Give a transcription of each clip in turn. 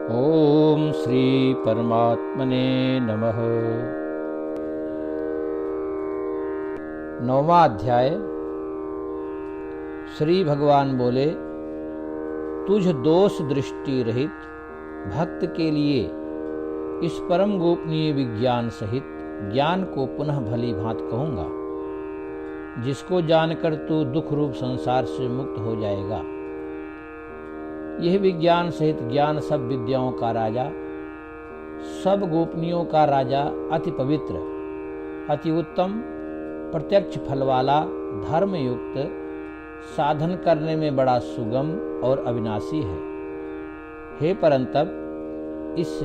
ओम श्री परमात्मने नमः। 9वां अध्याय। श्री भगवान बोले, तुझ दोष दृष्टि रहित भक्त के लिए इस परम गोपनीय विज्ञान सहित ज्ञान को पुनः भली भांति कहूँगा, जिसको जानकर तू दुख रूप संसार से मुक्त हो जाएगा। यह विज्ञान सहित ज्ञान सब विद्याओं का राजा, सब गोपनीयों का राजा, अति पवित्र, अति उत्तम, प्रत्यक्ष फल वाला, धर्मयुक्त, साधन करने में बड़ा सुगम और अविनाशी है। हे परंतप, इस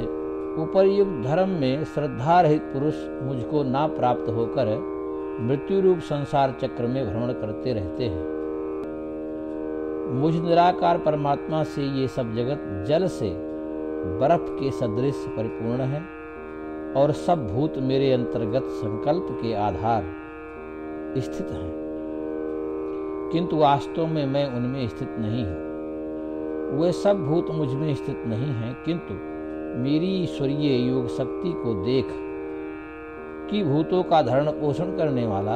उपर्युक्त धर्म में श्रद्धा रहित पुरुष मुझको ना प्राप्त होकर मृत्यु रूप संसार चक्र में भ्रमण करते रहते हैं। मुझ निराकार परमात्मा से ये सब जगत जल से बर्फ के सदृश परिपूर्ण है और सब भूत मेरे अंतर्गत संकल्प के आधार स्थित हैं, किंतु वास्तव में मैं उनमें स्थित नहीं हूँ। वे सब भूत मुझ में स्थित नहीं हैं, किंतु मेरी ईश्वरीय योग शक्ति को देख कि भूतों का धरण पोषण करने वाला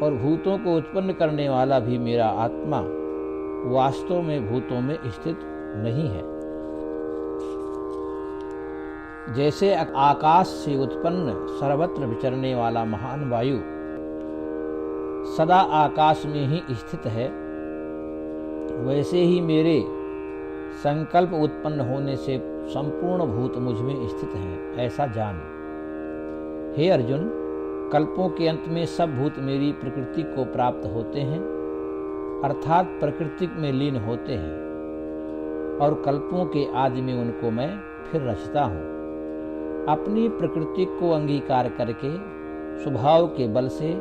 और भूतों को उत्पन्न करने वाला भी मेरा आत्मा वास्तव में भूतों में स्थित नहीं है। जैसे आकाश से उत्पन्न सर्वत्र विचरने वाला महान वायु सदा आकाश में ही स्थित है, वैसे ही मेरे संकल्प उत्पन्न होने से संपूर्ण भूत मुझ में स्थित हैं, ऐसा जान। हे अर्जुन, कल्पों के अंत में सब भूत मेरी प्रकृति को प्राप्त होते हैं, अर्थात प्रकृति में लीन होते हैं, और कल्पों के आदि में उनको मैं फिर रचता हूँ। अपनी प्रकृति को अंगीकार करके स्वभाव के बल से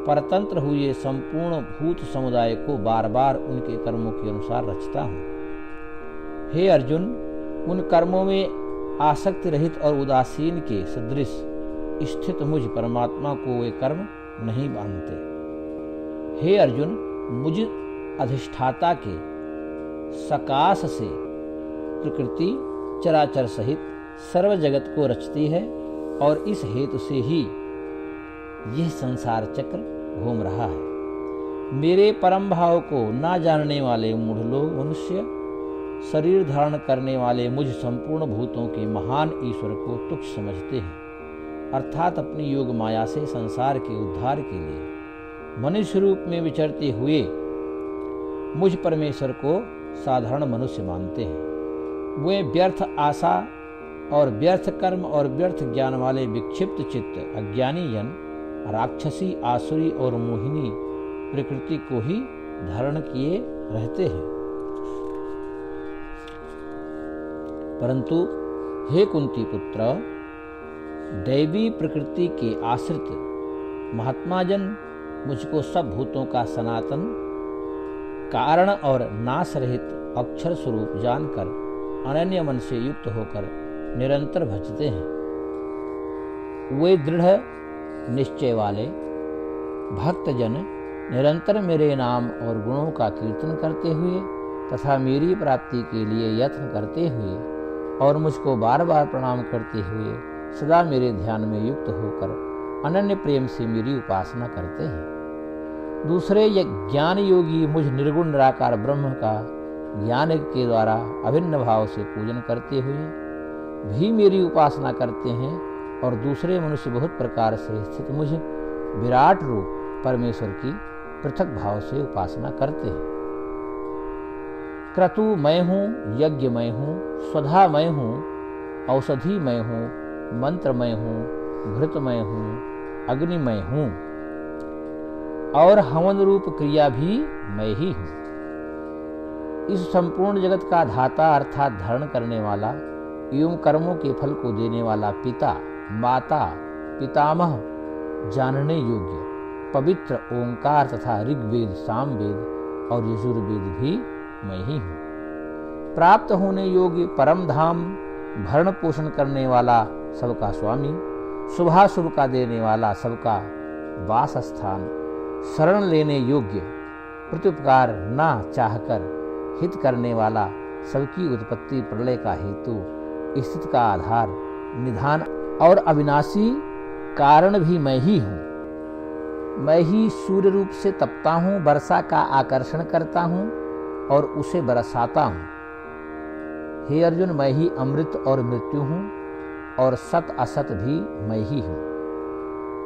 परतंत्र हुए संपूर्ण भूत समुदाय को बार बार उनके कर्मों के अनुसार रचता हूँ। हे अर्जुन, उन कर्मों में आसक्ति रहित और उदासीन के सदृश स्थित मुझ परमात्मा को वे कर्म नहीं बांधते। हे अर्जुन, मुझ अधिष्ठाता के सकाश से प्रकृति चराचर सहित सर्व जगत को रचती है, और इस हेतु से ही यह संसार चक्र घूम रहा है। मेरे परम भाव को ना जानने वाले मूढ़ लोग मनुष्य शरीर धारण करने वाले मुझ संपूर्ण भूतों के महान ईश्वर को तुच्छ समझते हैं, अर्थात अपनी योग माया से संसार के उद्धार के लिए मनुष्य रूप में विचरते हुए मुझ परमेश्वर को साधारण मनुष्य मानते हैं। वे व्यर्थ आशा और व्यर्थ कर्म और व्यर्थ ज्ञान वाले विक्षिप्त चित्त अज्ञानी जन राक्षसी, आसुरी और मोहिनी प्रकृति को ही धारण किए रहते हैं। परंतु हे कुंती पुत्र, दैवी प्रकृति के आश्रित महात्मा जन मुझको सब भूतों का सनातन कारण और नाश रहित अक्षर स्वरूप जानकर अनन्य मन से युक्त होकर निरंतर भजते हैं। वे दृढ़ निश्चय वाले भक्तजन निरंतर मेरे नाम और गुणों का कीर्तन करते हुए तथा मेरी प्राप्ति के लिए यत्न करते हुए और मुझको बार बार प्रणाम करते हुए सदा मेरे ध्यान में युक्त होकर अनन्य प्रेम से मेरी उपासना करते हैं। दूसरे ज्ञान योगी मुझ निर्गुण निराकार ब्रह्म का ज्ञान के द्वारा अभिन्न भाव से पूजन करते हुए भी मेरी उपासना करते हैं, और दूसरे मनुष्य बहुत प्रकार से स्थित मुझ विराट रूप परमेश्वर की पृथक भाव से उपासना करते हैं। क्रतु मैं हूँ, यज्ञ मैं हूँ, स्वधा मैं हूँ, औषधि मैं हूँ, मंत्र मैं हूँ, घृत मैं हूँ, अग्नि मैं हूँ, और हवन रूप क्रिया भी मैं ही हूँ। इस संपूर्ण जगत का धाता अर्थात धारण करने वाला एवं कर्मों के फल को देने वाला पिता, माता, पितामह, जानने योग्य पवित्र ओंकार तथा ऋग्वेद, सामवेद और यजुर्वेद भी मैं ही हूँ। प्राप्त होने योग्य परम धाम, भरण पोषण करने वाला सबका स्वामी, शुभाशुभ का देने वाला सबका वास स्थान, शरण लेने योग्य, प्रत्युपकार ना चाहकर हित करने वाला सबकी उत्पत्ति, प्रलय का हेतु, स्थिति का आधार, निधान और अविनाशी कारण भी मैं ही हूँ। मैं ही सूर्य रूप से तपता हूँ, वर्षा का आकर्षण करता हूँ और उसे बरसाता हूँ। हे अर्जुन, मैं ही अमृत और मृत्यु हूँ और सत असत भी मैं ही हूँ।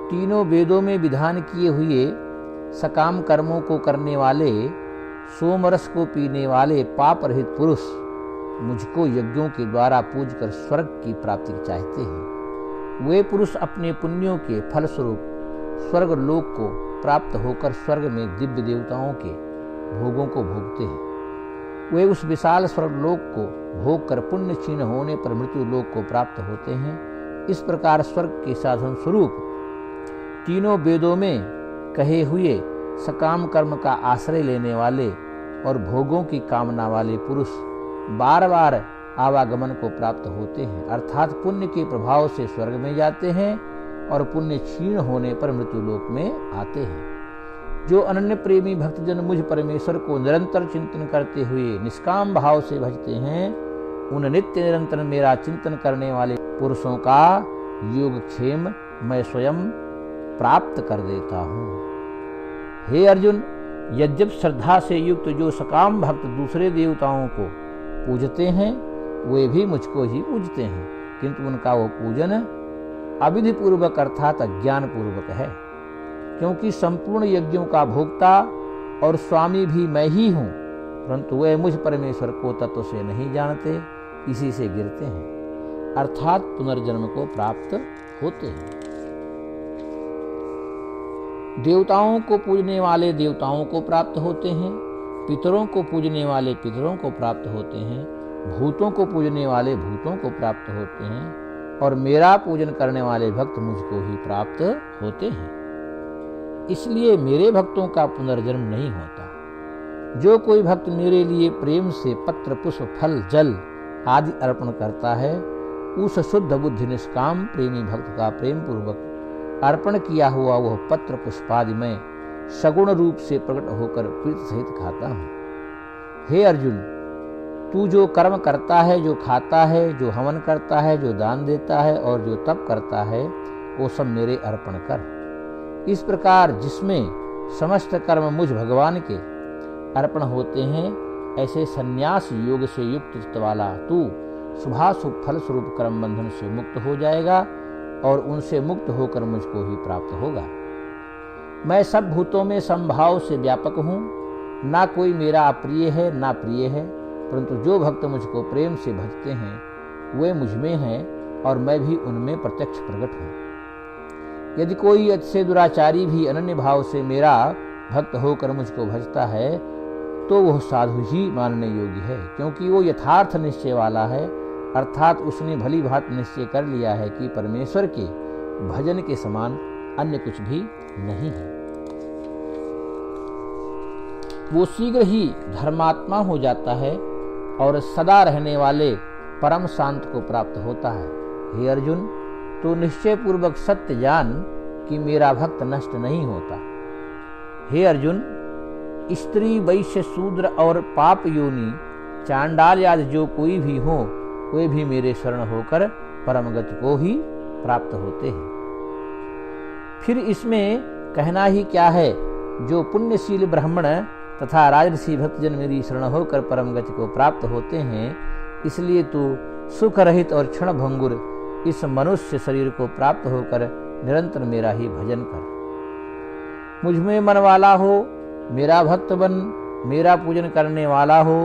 तीनों वेदों में विधान किए हुए सकाम कर्मों को करने वाले, सोमरस को पीने वाले पाप रहित पुरुष मुझको यज्ञों के द्वारा पूजकर स्वर्ग की प्राप्ति चाहते हैं। वे पुरुष अपने पुण्यों के फलस्वरूप स्वर्ग लोक को प्राप्त होकर स्वर्ग में दिव्य देवताओं के भोगों को भोगते हैं। वे उस विशाल स्वर्ग लोक को भोग कर पुण्य क्षीण होने पर मृत्यु लोक को प्राप्त होते हैं। इस प्रकार स्वर्ग के साधन स्वरूप तीनों वेदों में कहे हुए सकाम कर्म का आश्रय लेने वाले और भोगों की कामना वाले पुरुष बार बार आवागमन को प्राप्त होते हैं, अर्थात पुण्य के प्रभाव से स्वर्ग में जाते हैं और पुण्य क्षीण होने पर मृत्यु लोक में आते हैं। जो अनन्य प्रेमी भक्तजन मुझ परमेश्वर को निरंतर चिंतन करते हुए निष्काम भाव से भजते हैं, उन नित्य निरंतर मेरा चिंतन करने वाले पुरुषों का योगक्षेम मैं स्वयं प्राप्त कर देता हूँ। हे अर्जुन, यद्यप श्रद्धा से युक्त जो सकाम भक्त दूसरे देवताओं को पूजते हैं, वे भी मुझको ही पूजते हैं, किंतु उनका वो पूजन अविधि पूर्वक अर्थात अज्ञान पूर्वक है। क्योंकि संपूर्ण यज्ञों का भोक्ता और स्वामी भी मैं ही हूँ, परंतु वे मुझ परमेश्वर को तत्व से नहीं जानते, इसी से गिरते हैं, अर्थात पुनर्जन्म को प्राप्त होते हैं। देवताओं को पूजने वाले देवताओं को प्राप्त होते हैं, पितरों को पूजने वाले पितरों को प्राप्त होते हैं, भूतों को पूजने वाले भूतों को प्राप्त होते हैं और मेरा पूजन करने वाले भक्त मुझको ही प्राप्त होते हैं। इसलिए मेरे भक्तों का पुनर्जन्म नहीं होता। जो कोई भक्त मेरे लिए प्रेम से पत्र, पुष्प, फल, जल आदि अर्पण करता है, उस शुद्ध बुद्धि निष्काम प्रेमी भक्त का प्रेम पूर्वक अर्पण किया हुआ वह पत्र पुष्पादि मैं सगुण रूप से प्रकट होकर प्रीत सहित खाता हूँ। हे अर्जुन, तू जो कर्म करता है, जो खाता है, जो हवन करता है, जो दान देता है और जो तप करता है, वो सब मेरे अर्पण कर। इस प्रकार जिसमें समस्त कर्म मुझ भगवान के अर्पण होते हैं, ऐसे संन्यास योग से युक्त चित्त वाला तू शुभाशुभ फल स्वरूप कर्म बंधन से मुक्त हो जाएगा और उनसे मुक्त होकर मुझको ही प्राप्त होगा। मैं सब भूतों में समभाव से व्यापक हूँ, ना कोई मेरा अप्रिय है ना प्रिय है, परंतु जो भक्त मुझको प्रेम से भजते हैं वे मुझ में हैं और मैं भी उनमें प्रत्यक्ष प्रकट हूँ। यदि कोई अतिशय दुराचारी भी अनन्य भाव से मेरा भक्त होकर मुझको भजता है तो वह साधु ही मानने योग्य है, क्योंकि वो यथार्थ निश्चय वाला है, अर्थात उसने भली भांत निश्चय कर लिया है कि परमेश्वर के भजन के समान अन्य कुछ भी नहीं है। वो शीघ्र ही धर्मात्मा हो जाता है और सदा रहने वाले परम शांत को प्राप्त होता है। हे अर्जुन, तो निश्चय पूर्वक सत्य जान कि मेरा भक्त नष्ट नहीं होता। हे अर्जुन, स्त्री, वैश्य, शूद्र और पाप योनि, चांडाल आदि जो कोई भी हो, वे भी मेरे शरण होकर परम गति को ही प्राप्त होते हैं। फिर इसमें कहना ही क्या है, जो पुण्यशील ब्राह्मण तथा राजर्षि भक्तजन मेरी शरण होकर परम गति को प्राप्त होते हैं, इसलिए तू सुख रहित और क्षण भंगुर इस मनुष्य शरीर को प्राप्त होकर निरंतर मेरा ही भजन कर। मुझ में मन वाला हो, मेरा भक्त बन, मेरा पूजन करने वाला हो,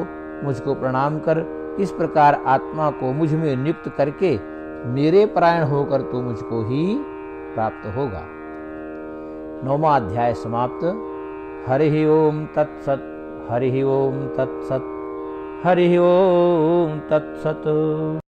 मुझको प्रणाम कर। इस प्रकार आत्मा को मुझ में नियुक्त करके मेरे परायण होकर तू मुझको ही प्राप्त होगा। 9वां अध्याय समाप्त। हरि ओम तत्सत। हरि ओम तत्सत। हरि ओम तत्सत।